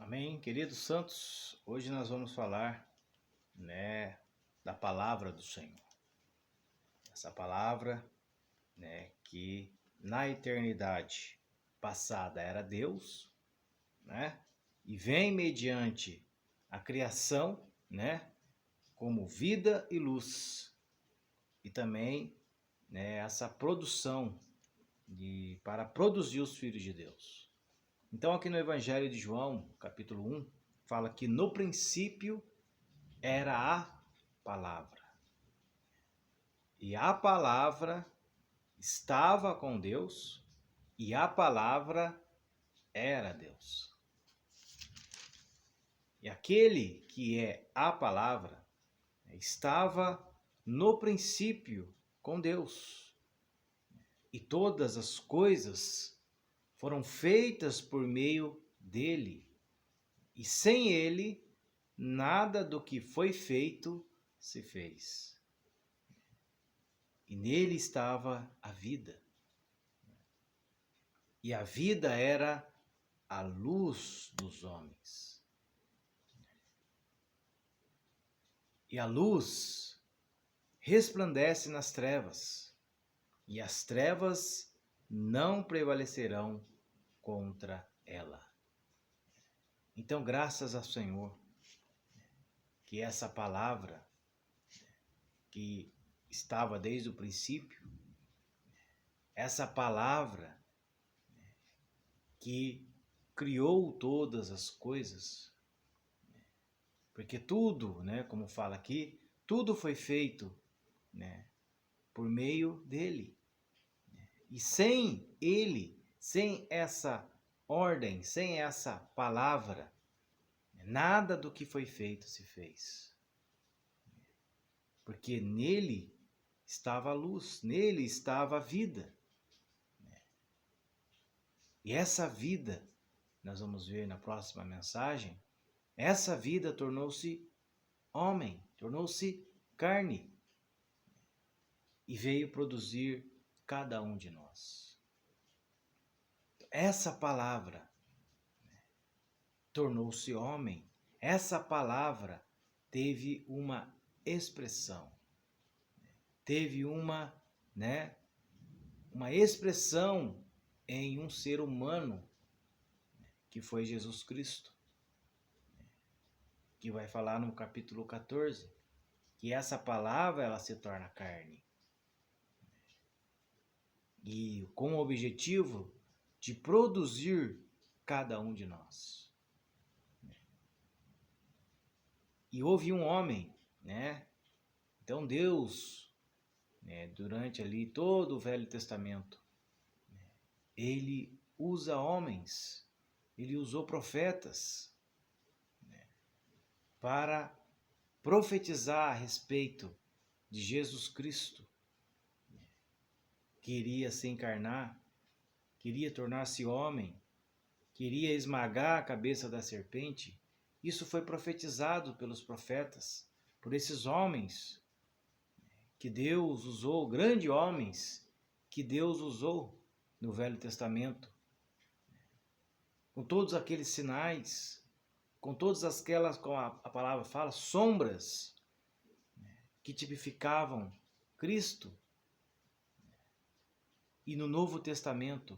Amém, queridos santos. Hoje nós vamos falar, da palavra do Senhor. Essa palavra, que na eternidade passada era Deus, e vem mediante a criação, como vida e luz. E também, essa produção para produzir os filhos de Deus. Então, aqui no Evangelho de João, capítulo 1, fala que no princípio era a palavra. E a palavra estava com Deus e a palavra era Deus. E aquele que é a palavra estava no princípio com Deus. E todas as coisas foram feitas por meio dele, e sem ele, nada do que foi feito se fez. E nele estava a vida. E a vida era a luz dos homens. E a luz resplandece nas trevas, e as trevas não prevalecerão contra ela. Então, graças ao Senhor, que essa palavra que estava desde o princípio, essa palavra que criou todas as coisas, porque tudo, como fala aqui, tudo foi feito, por meio dele. E sem ele, sem essa ordem, sem essa palavra, nada do que foi feito se fez. Porque nele estava a luz, nele estava a vida. E essa vida, nós vamos ver na próxima mensagem, essa vida tornou-se homem, tornou-se carne e veio produzir cada um de nós. Essa palavra tornou-se homem. Essa palavra teve uma expressão. Teve uma expressão em um ser humano, que foi Jesus Cristo. Que vai falar no capítulo 14, que essa palavra ela se torna carne. E com o objetivo de produzir cada um de nós. E houve um homem, Então Deus, durante ali todo o Velho Testamento, ele usa homens, ele usou profetas, para profetizar a respeito de Jesus Cristo, queria se encarnar, queria tornar-se homem, queria esmagar a cabeça da serpente. Isso foi profetizado pelos profetas, por esses homens que Deus usou, grandes homens que Deus usou no Velho Testamento, com todos aqueles sinais, com todas aquelas, como a palavra fala, sombras que tipificavam Cristo. E no Novo Testamento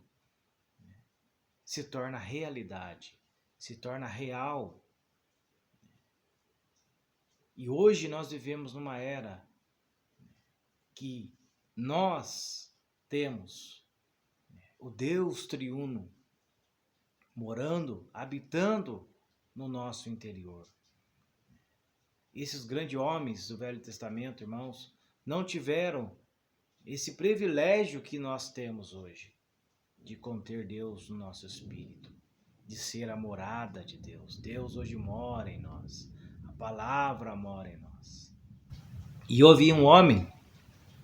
se torna realidade, se torna real. E hoje nós vivemos numa era que nós temos o Deus triuno morando, habitando no nosso interior. Esses grandes homens do Velho Testamento, irmãos, não tiveram esse privilégio que nós temos hoje, de conter Deus no nosso espírito, de ser a morada de Deus. Deus hoje mora em nós, a palavra mora em nós. E houve um homem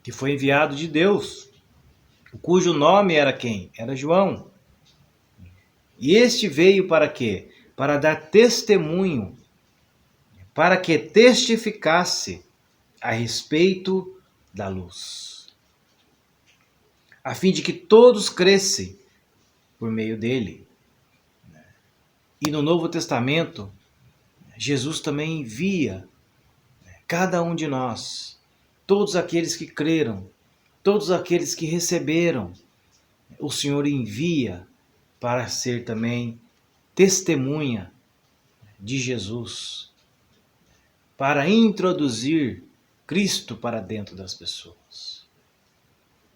que foi enviado de Deus, cujo nome era quem? Era João. E este veio para quê? Para dar testemunho, para que testificasse a respeito da luz, a fim de que todos crescem por meio dele. E no Novo Testamento, Jesus também envia cada um de nós, todos aqueles que creram, todos aqueles que receberam, o Senhor envia para ser também testemunha de Jesus, para introduzir Cristo para dentro das pessoas.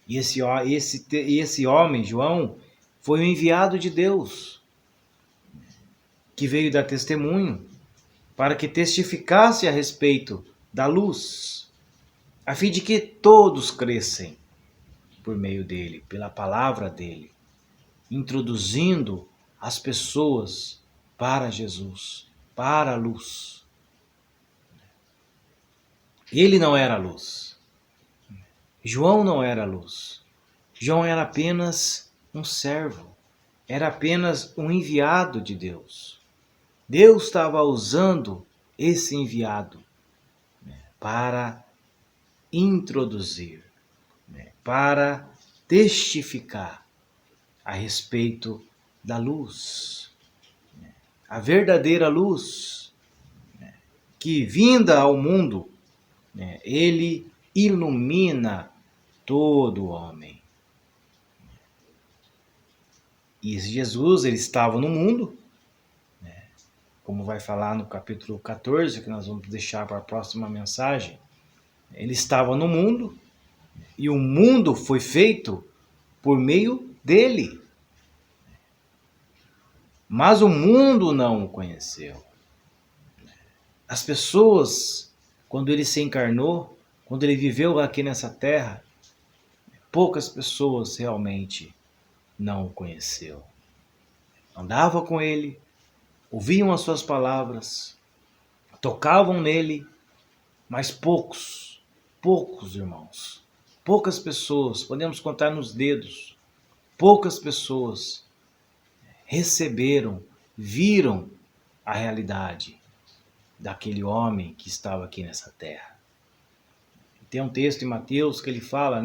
E esse homem, João, foi o enviado de Deus, que veio dar testemunho, para que testificasse a respeito da luz, a fim de que todos crescem por meio dele, pela palavra dele, introduzindo as pessoas para Jesus, para a luz. Ele não era a luz. João não era a luz. João era apenas um servo, era apenas um enviado de Deus. Deus estava usando esse enviado para introduzir, para testificar a respeito da luz, a verdadeira luz, que vinda ao mundo, ele ilumina todo homem. E Jesus, ele estava no mundo, como vai falar no capítulo 14, que nós vamos deixar para a próxima mensagem. Ele estava no mundo, e o mundo foi feito por meio dele. Mas o mundo não o conheceu. As pessoas, quando ele se encarnou, quando ele viveu aqui nessa terra, poucas pessoas realmente não o conheceu. Andavam com ele, ouviam as suas palavras, tocavam nele, mas poucos, irmãos, poucas pessoas, podemos contar nos dedos, poucas pessoas receberam, viram a realidade daquele homem que estava aqui nessa terra. Tem um texto em Mateus que ele fala,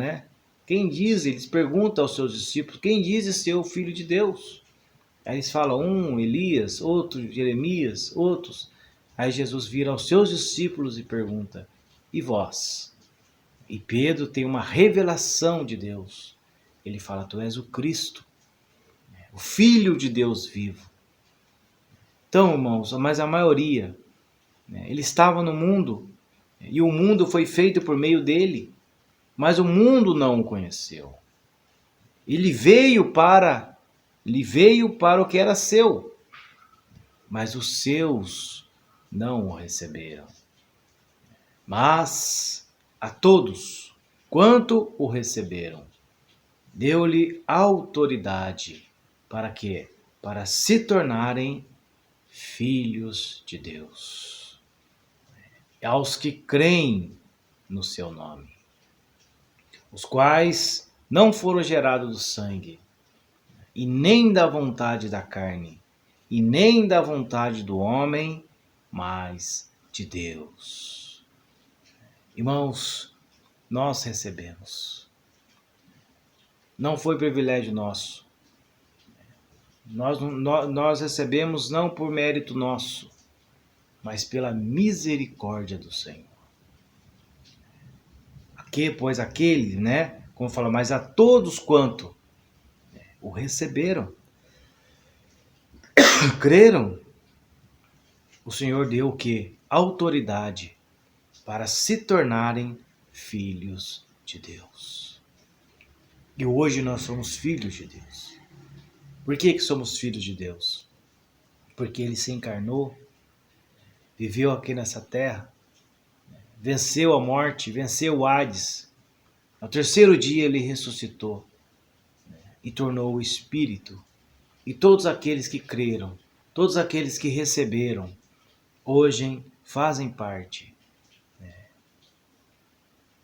Quem diz, eles perguntam aos seus discípulos, quem diz ser o Filho de Deus? Aí eles falam, um Elias, outro Jeremias, outros. Aí Jesus vira aos seus discípulos e pergunta, e vós? E Pedro tem uma revelação de Deus. Ele fala, tu és o Cristo, o Filho de Deus vivo. Então, irmãos, mas a maioria, ele estava no mundo, e o mundo foi feito por meio dele, mas o mundo não o conheceu. Ele veio para o que era seu, mas os seus não o receberam. Mas a todos quanto o receberam, deu-lhe autoridade para quê? Para se tornarem filhos de Deus. Aos que creem no seu nome, os quais não foram gerados do sangue, e nem da vontade da carne, e nem da vontade do homem, mas de Deus. Irmãos, nós recebemos. Não foi privilégio nosso. Nós recebemos não por mérito nosso, mas pela misericórdia do Senhor. Pois aquele, como fala, mas a todos quanto o receberam, creram, o Senhor deu o quê? Autoridade para se tornarem filhos de Deus. E hoje nós somos filhos de Deus. Por que somos filhos de Deus? Porque ele se encarnou, viveu aqui nessa terra, venceu a morte, venceu o Hades. No terceiro dia ele ressuscitou e tornou o Espírito. E todos aqueles que creram, todos aqueles que receberam, hoje fazem parte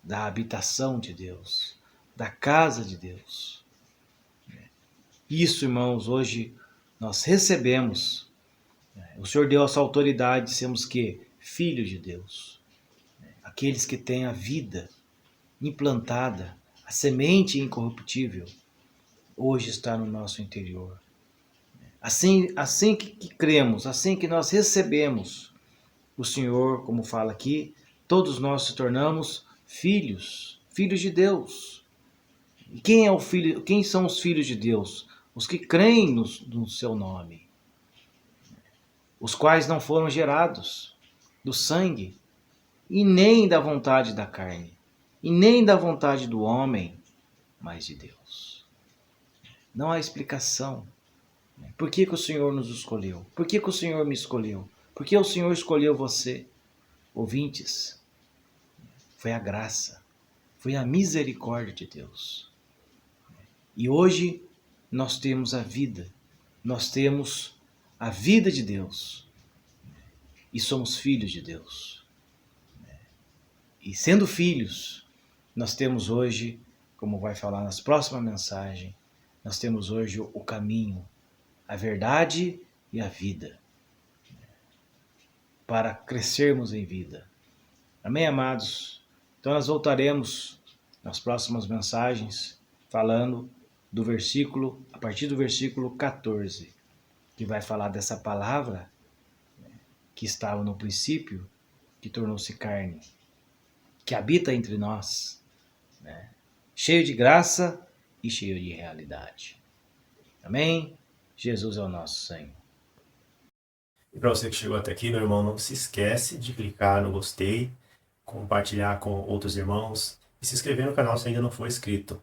da habitação de Deus, da casa de Deus. Isso, irmãos, hoje nós recebemos. O Senhor deu essa autoridade de sermos filhos de Deus. Aqueles que têm a vida implantada, a semente incorruptível, hoje está no nosso interior. Assim que cremos, assim que nós recebemos o Senhor, como fala aqui, todos nós se tornamos filhos, filhos de Deus. E quem é o filho? Quem são os filhos de Deus? Os que creem no seu nome, os quais não foram gerados do sangue, e nem da vontade da carne, e nem da vontade do homem, mas de Deus. Não há explicação. Por que o Senhor nos escolheu? Por que o Senhor me escolheu? Por que o Senhor escolheu você? Ouvintes, foi a graça, foi a misericórdia de Deus. E hoje nós temos a vida, nós temos a vida de Deus e somos filhos de Deus. E sendo filhos, nós temos hoje, como vai falar nas próximas mensagens, nós temos hoje o caminho, a verdade e a vida, para crescermos em vida. Amém, amados? Então nós voltaremos nas próximas mensagens falando do versículo, a partir do versículo 14, que vai falar dessa palavra que estava no princípio, que tornou-se carne, que habita entre nós, né? Cheio de graça e cheio de realidade. Amém? Jesus é o nosso Senhor. E para você que chegou até aqui, meu irmão, não se esquece de clicar no gostei, compartilhar com outros irmãos e se inscrever no canal se ainda não for inscrito.